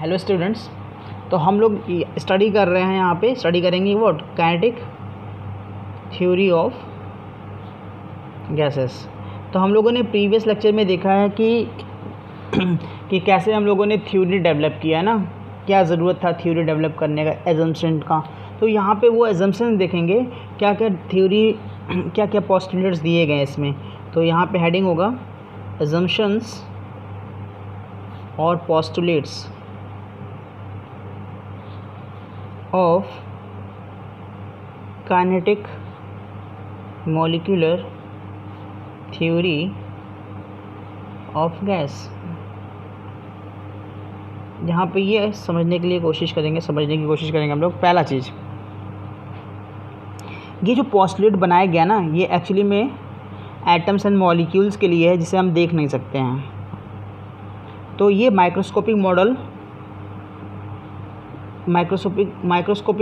Hello students, तो हम लोग स्टडी कर रहे हैं, यहाँ पे स्टडी करेंगे what kinetic theory of gases. तो हम लोगों ने प्रीवियस लेक्चर में देखा है कि कैसे हम लोगों ने थ्योरी डेवलप किया है ना, क्या ज़रूरत था थ्योरी डेवलप करने का, एजम्पशन का। तो यहाँ पे वो एजम्पशन देखेंगे क्या क्या थ्योरी, क्या क्या पोस्टुलेट्स दिए गए इसमें। तो यहाँ पे हेडिंग होगा एजम्पशंस और postulates of kinetic molecular theory of gas। यहाँ पे ये समझने की कोशिश करेंगे हम लोग। पहला चीज़, ये जो पोस्टुलेट बनाया गया ना, ये एक्चुअली में एटम्स एंड मॉलिक्यूल्स के लिए है, जिसे हम देख नहीं सकते हैं। तो ये माइक्रोस्कोपिक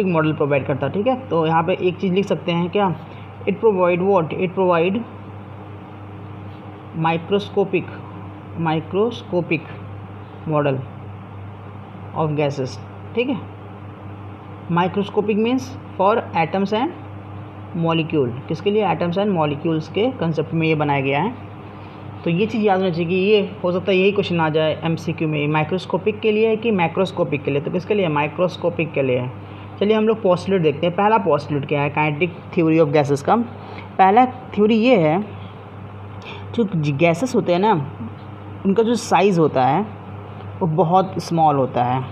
मॉडल प्रोवाइड करता है, ठीक है। तो यहाँ पे एक चीज़ लिख सकते हैं क्या, it provide microscopic model of gases, ठीक है। Microscopic means for atoms and molecule, किसके लिए, एटम्स एंड मॉलिक्यूल्स के कंसेप्ट में ये बनाया गया है। तो ये चीज़ याद होनी चाहिए कि ये हो सकता है यही क्वेश्चन आ जाए एमसीक्यू में, माइक्रोस्कोपिक के लिए है कि मैक्रोस्कोपिक के लिए। तो किसके लिए, माइक्रोस्कोपिक के लिए है। चलिए हम लोग पोस्टुलेट देखते हैं। पहला पोस्टुलेट क्या है काइनेटिक थ्योरी ऑफ गैसेस का। पहला थ्योरी ये है, जो गैसेस होते हैं ना, उनका जो साइज़ होता है वो बहुत स्मॉल होता है।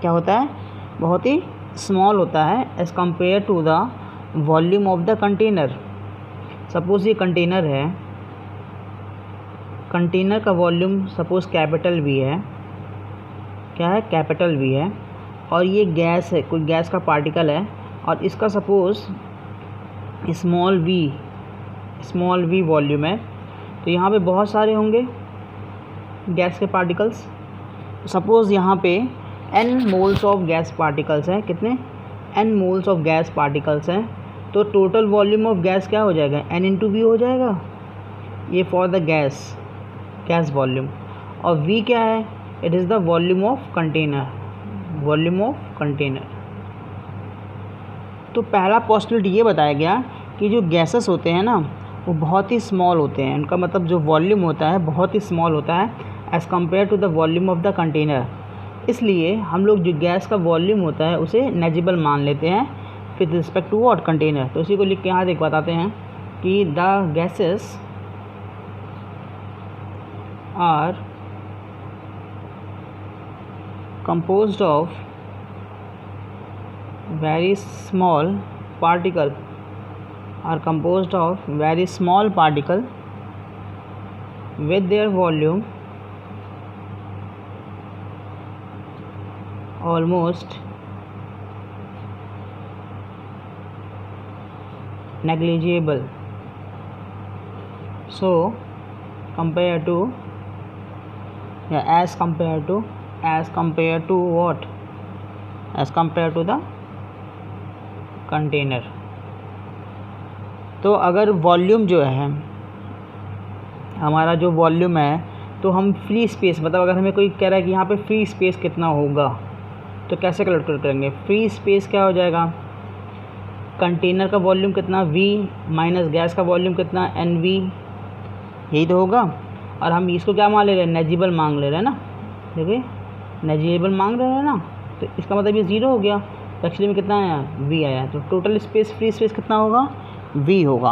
क्या होता है, बहुत ही स्मॉल होता है as compare to the volume of the container. Suppose ये कंटेनर है, कंटेनर का वॉल्यूम सपोज़ कैपिटल वी है, क्या है, कैपिटल वी है, और ये गैस है, कोई गैस का पार्टिकल है, और इसका सपोज़ स्मॉल वी वॉल्यूम है। तो यहाँ पे बहुत सारे होंगे गैस के पार्टिकल्स। सपोज़ यहाँ पे n moles of gas particles हैं, कितने, n moles of gas particles हैं। तो टोटल वॉल्यूम ऑफ गैस क्या हो जाएगा, n इंटू वी हो जाएगा, ये फॉर द गैस वॉल्यूम। और V क्या है, it is the volume of container. तो पहला पोस्टुलेट ये बताया गया कि जो गैसेस होते हैं ना, वो बहुत ही स्मॉल होते हैं, उनका मतलब जो वॉल्यूम होता है बहुत ही स्मॉल होता है as compare to the volume of the container. इसलिए हम लोग जो गैस का वॉल्यूम होता है उसे नेजिबल मान लेते हैं with respect to what, container. तो इसी को लिख के यहाँ देख बताते हैं कि the gases are composed of very small particle with their volume almost negligible. So compared to as compared to what, as compared to the container। तो अगर वॉल्यूम जो है, हमारा जो वॉल्यूम है, तो हम फ्री स्पेस, मतलब अगर हमें कोई कह रहा है कि यहाँ पे फ्री स्पेस कितना होगा, तो कैसे कैलकुलेट करेंगे। फ्री स्पेस क्या हो जाएगा, कंटेनर का वॉल्यूम कितना, V माइनस गैस का वॉल्यूम कितना, NV, यही तो होगा। और हम इसको क्या मान ले रहे हैं, नेजिबल मांग ले रहे हैं ना, देखिए नेजिबल मांग रहे हैं ना, तो इसका मतलब ये ज़ीरो हो गया। तो एक्चुअली में कितना आया, V आया। तो टोटल स्पेस, फ्री स्पेस कितना होगा, V होगा।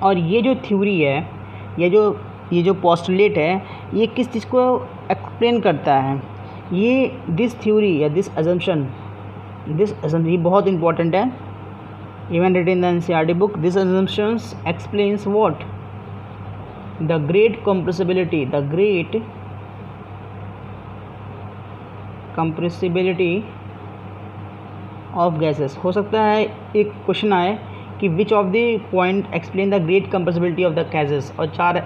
और ये जो थ्योरी है, ये जो पोस्टुलेट है, ये किस चीज़ को एक्सप्लेन करता है, ये दिस थ्योरी या दिस अजम्पशन ये बहुत इंपॉर्टेंट है, even written in the NCERT book. This assumptions explains what, the great compressibility of gases। हो सकता है एक क्वेश्चन आए कि which of the point explain the great compressibility of the gases, और 4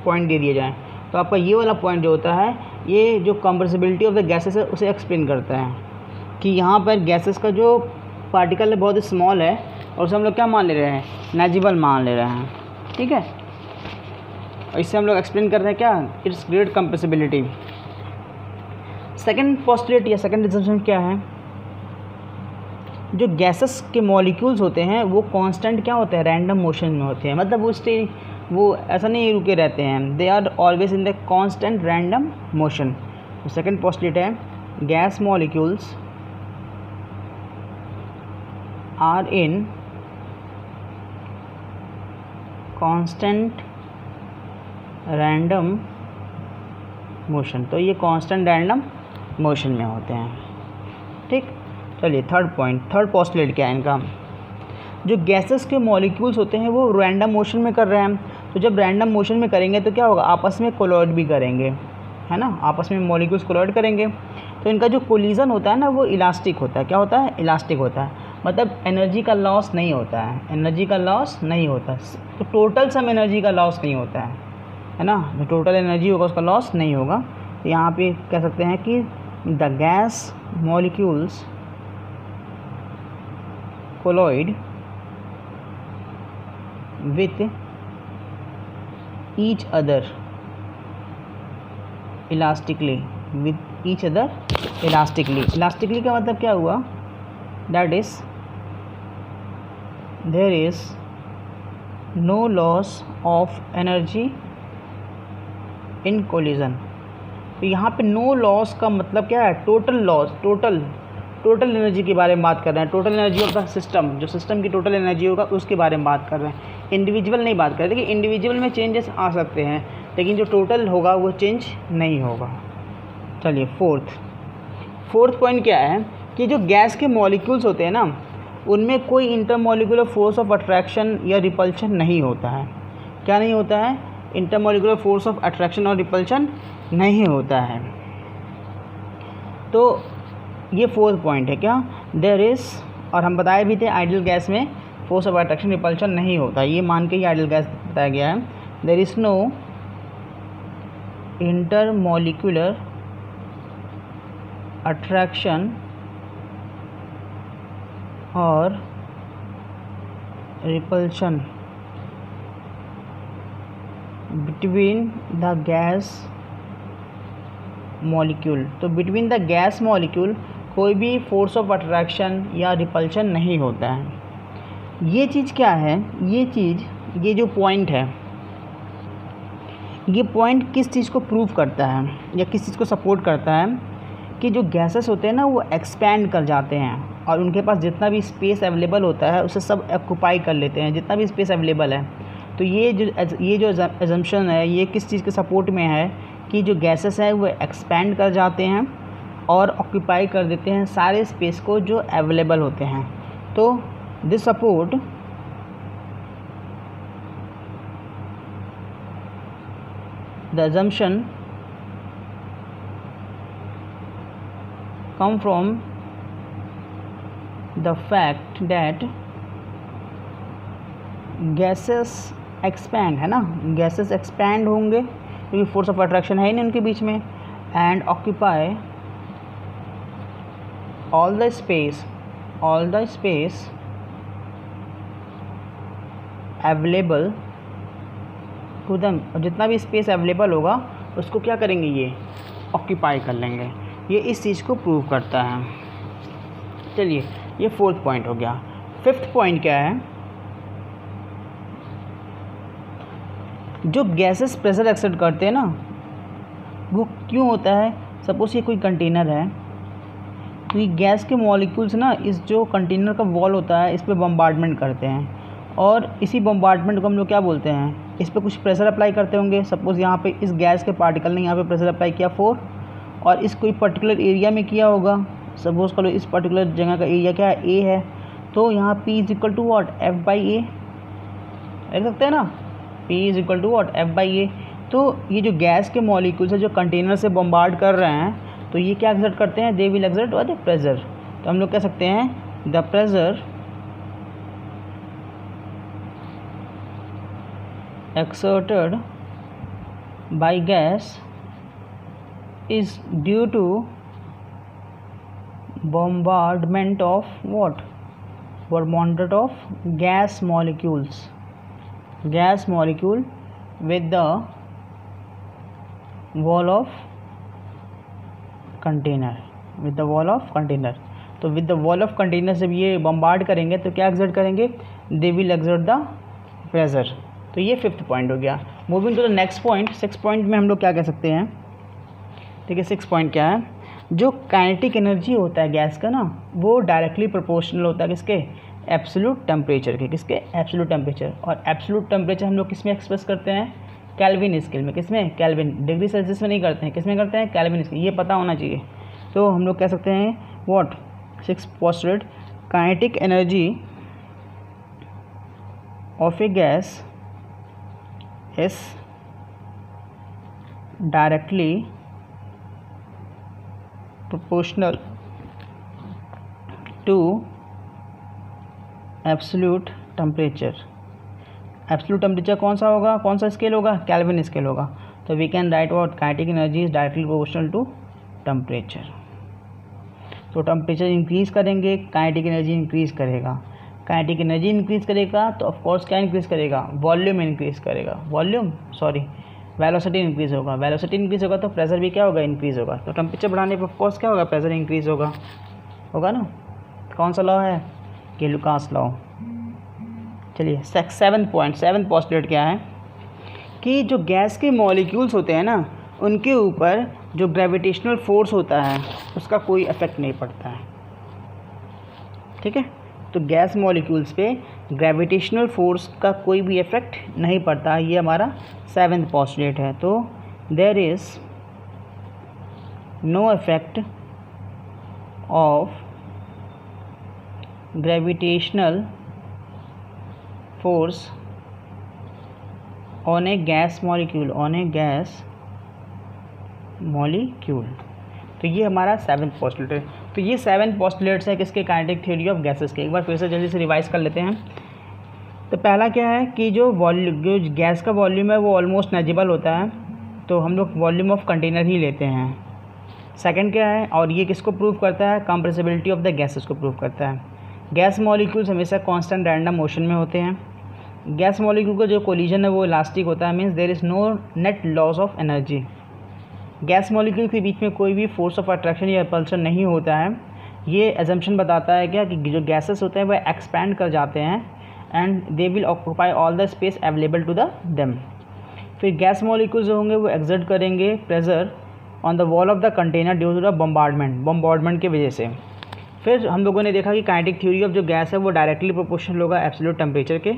पॉइंट दे दिए जाएँ। तो आपका ये वाला पॉइंट जो होता है, ये जो कंप्रेसिबिलिटी ऑफ द गैसेस है उसे एक्सप्लेन करता है कि यहाँ पर गैसेस का जो पार्टिकल है बहुत ही स्मॉल है, और उसे हम लोग क्या मान ले रहे हैं, नेजिबल मान ले रहे हैं, ठीक है। और इससे हम लोग एक्सप्लेन कर रहे हैं क्या, it's great compressibility. Second postulate या सेकंड assumption क्या है, जो गैसेस के मॉलिक्यूल्स होते हैं वो कांस्टेंट क्या होते हैं, रैंडम मोशन में होते हैं, मतलब वो ऐसा नहीं रुके रहते हैं, they are always in the constant random motion. Second postulate है gas molecules are in constant random motion, तो ये कांस्टेंट रैंडम मोशन में होते हैं। ठीक, चलिए थर्ड पोस्टुलेट क्या है इनका, जो गैसेस के मॉलिक्यूल्स होते हैं वो रैंडम मोशन में कर रहे हैं, तो जब रैंडम मोशन में करेंगे तो क्या होगा, आपस में कोलाइड भी करेंगे, है ना, आपस में मॉलिक्यूल्स कोलाइड करेंगे, तो इनका जो कोलिजन होता है ना वो इलास्टिक होता है। क्या होता है, इलास्टिक होता है, मतलब एनर्जी का लॉस नहीं होता है, एनर्जी का लॉस नहीं होता, तो टोटल सम एनर्जी का लॉस नहीं होता है ना, जो टोटल एनर्जी होगा उसका लॉस नहीं होगा। तो यहाँ पे कह सकते हैं कि the gas molecules collide with each other elastically, with each other elastically का मतलब क्या हुआ, that is there is no loss of energy in collision। तो यहाँ पे नो लॉस का मतलब क्या है, टोटल लॉस, टोटल एनर्जी के बारे में बात कर रहे हैं, total energy of the system, जो सिस्टम की टोटल एनर्जी होगा उसके बारे में बात कर रहे हैं, इंडिविजुअल नहीं बात कर रहे। देखिए इंडिविजुअल में चेंजेस आ सकते हैं लेकिन जो टोटल होगा वो चेंज नहीं होगा। चलिए फोर्थ पॉइंट क्या है कि जो गैस के मॉलिक्यूल्स होते हैं ना उनमें कोई इंटरमॉलिक्यूलर फोर्स ऑफ अट्रैक्शन या रिपल्शन नहीं होता है। क्या नहीं होता है, इंटरमॉलिक्यूलर फोर्स ऑफ अट्रैक्शन और रिपल्शन नहीं होता है। तो ये फोर्थ पॉइंट है क्या, देयर इज़, और हम बताए भी थे आइडियल गैस में फोर्स ऑफ अट्रैक्शन रिपल्शन नहीं होता, ये मान के ही आइडियल गैस बताया गया है। There is no intermolecular attraction और repulsion between the gas molecule. तो बिटवीन द गैस मॉलिक्यूल कोई भी फोर्स ऑफ अट्रैक्शन या रिपल्शन नहीं होता है। ये चीज़ क्या है, ये जो पॉइंट है, ये पॉइंट किस चीज़ को प्रूव करता है या किस चीज़ को सपोर्ट करता है कि जो गैसेस होते हैं ना वो एक्सपैंड कर जाते हैं और उनके पास जितना भी स्पेस अवेलेबल होता है उसे सब ऑक्यूपाई कर लेते हैं, जितना भी स्पेस अवेलेबल है। तो ये जो एजम्पशन है ये किस चीज़ के सपोर्ट में है कि जो गैसेस हैं वो एक्सपैंड कर जाते हैं और ऑक्यूपाई कर देते हैं सारे स्पेस को जो अवेलेबल होते हैं। तो this support the assumption come from the fact that gases expand, है ना, गैसेस एक्सपैंड होंगे क्योंकि फोर्स ऑफ अट्रैक्शन है ही नहीं उनके बीच में, and occupy all the space available to them, और जितना भी स्पेस अवेलेबल होगा उसको क्या करेंगे, ये ऑक्यूपाई कर लेंगे। ये इस चीज़ को प्रूव करता है। चलिए ये फोर्थ पॉइंट हो गया। फिफ्थ पॉइंट क्या है, जो गैसेस प्रेशर एक्सर्ट करते हैं ना वो क्यों होता है। सपोज ये कोई कंटेनर है तो ये गैस के मॉलिक्यूल्स ना इस जो कंटेनर का वॉल होता है इस पर बम्बार्डमेंट करते हैं और इसी बम्बार्डमेंट को हम लोग क्या बोलते हैं, इस पर कुछ प्रेशर अप्लाई करते होंगे। सपोज़ यहाँ पे इस गैस के पार्टिकल ने यहाँ पे प्रेशर अप्लाई किया 4 और इस कोई पर्टिकुलर एरिया में किया होगा। सपोज़ करो इस पर्टिकुलर जगह का एरिया क्या है, ए है, तो यहाँ P is equal to what, F/A लिख सकते हैं ना, P is equal to what, F/A। तो ये जो गैस के मॉलिक्यूल्स है जो कंटेनर से बम्बार्ड कर रहे हैं तो ये क्या एक्सर्ट करते हैं, दे will exert what, the pressure. तो हम लोग कह सकते हैं the pressure exerted by gas is due to bombardment of what, bombardment of gas molecule with the wall of container, with the wall of container. तो with the wall of container जब ये bombard करेंगे तो क्या exert करेंगे, they will exert the pressure. तो ये 5th point हो गया। Moving to the next point, 6 point में हम लोग क्या कह सकते हैं, ठीक है 6 पॉइंट क्या है, जो काइनेटिक एनर्जी होता है गैस का ना, वो डायरेक्टली प्रोपोर्शनल होता है किसके, एब्सोल्यूट टेम्परेचर के, किसके, एब्सोल्यूट टेम्परेचर। और एब्सोल्यूट टेम्परेचर हम लोग किस में एक्सप्रेस करते हैं, केल्विन स्केल में। किस में, केल्विन, डिग्री सेल्सियस में नहीं करते हैं, किस में करते हैं, केल्विन स्केल। ये पता होना चाहिए। तो हम लोग कह सकते हैं what, 6 postulate, kinetic energy of a gas is directly proportional to absolute temperature. Absolute temperature कौन सा होगा, कौन सा स्केल होगा, केल्विन स्केल होगा। तो we can write what, kinetic energy is directly proportional to temperature. तो टेम्परेचर इंक्रीज करेंगे, काइनेटिक एनर्जी इंक्रीज करेगा। काइनेटिक एनर्जी इंक्रीज करेगा तो ऑफकोर्स क्या इंक्रीज करेगा, वॉल्यूम इंक्रीज करेगा, वेलोसिटी इंक्रीज होगा। वेलोसिटी इंक्रीज होगा तो प्रेशर भी क्या होगा, इंक्रीज होगा। तो टेम्परेचर बढ़ाने पर ऑफकोर्स क्या होगा, प्रेशर इंक्रीज होगा ना। कौन सा लॉ है, ये लुकास लॉ। चलिए 7th पॉइंट, 7th पोस्टुलेट क्या है कि जो गैस के मॉलिक्यूल्स होते हैं ना, उनके ऊपर जो ग्रेविटेशनल फोर्स होता है उसका कोई इफेक्ट नहीं पड़ता है, ठीक है। तो गैस मॉलिक्यूल्स पे ग्रेविटेशनल फोर्स का कोई भी इफेक्ट नहीं पड़ता, ये हमारा 7th पोस्टुलेट है। तो there is no effect of gravitational force on a gas molecule, तो ये हमारा 7th पोस्टुलेट है। तो ये 7 पोस्टुलेट्स है किसके, काइनेटिक थ्योरी ऑफ गैसेस के। एक बार फिर से जल्दी से रिवाइज कर लेते हैं। तो पहला क्या है कि जो गैस का वॉल्यूम है वो ऑलमोस्ट नेजिबल होता है, तो हम लोग वॉल्यूम ऑफ कंटेनर ही लेते हैं। सेकंड क्या है, और ये किसको प्रूव करता है, कंप्रेसिबिलिटी ऑफ द गैसेस को प्रूव करता है। गैस मॉलिक्यूल्स हमेशा कांस्टेंट रैंडम मोशन में होते हैं। गैस मॉलिक्यूल का जो कोलिजन है वो इलास्टिक होता है, means there is no net loss of energy. Gas molecule के बीच में कोई भी फोर्स ऑफ अट्रैक्शन या रिपल्शन नहीं होता है। ये एजम्पशन बताता है क्या कि जो गैसेस होते हैं वह एक्सपैंड कर जाते हैं and they will occupy all the space available to the them. फिर गैस मॉलिक्यूल्स जो होंगे वो एक्सर्ट करेंगे pressure on the wall of the container due to the bombardment की वजह से। फिर हम लोगों ने देखा कि काइनेटिक थ्योरी ऑफ जो गैस है वो डायरेक्टली प्रोपोर्शनल होगा एब्सोल्यूट टेम्परेचर के।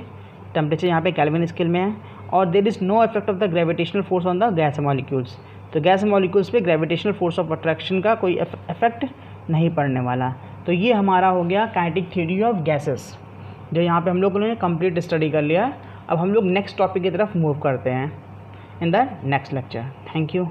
टेम्परेचर यहाँ पे केल्विन स्केल में है। और there is no effect of the gravitational force on the gas molecules. तो गैस मॉलिक्यूल्स पे ग्रेविटेशनल फोर्स ऑफ अट्रैक्शन का कोई इफेक्ट नहीं पड़ने वाला। तो ये हमारा हो गया काइनेटिक थ्योरी ऑफ गैसेस, जो यहाँ पे हम लोगों ने कंप्लीट स्टडी कर लिया। अब हम लोग नेक्स्ट टॉपिक की तरफ मूव करते हैं in the next lecture. Thank you.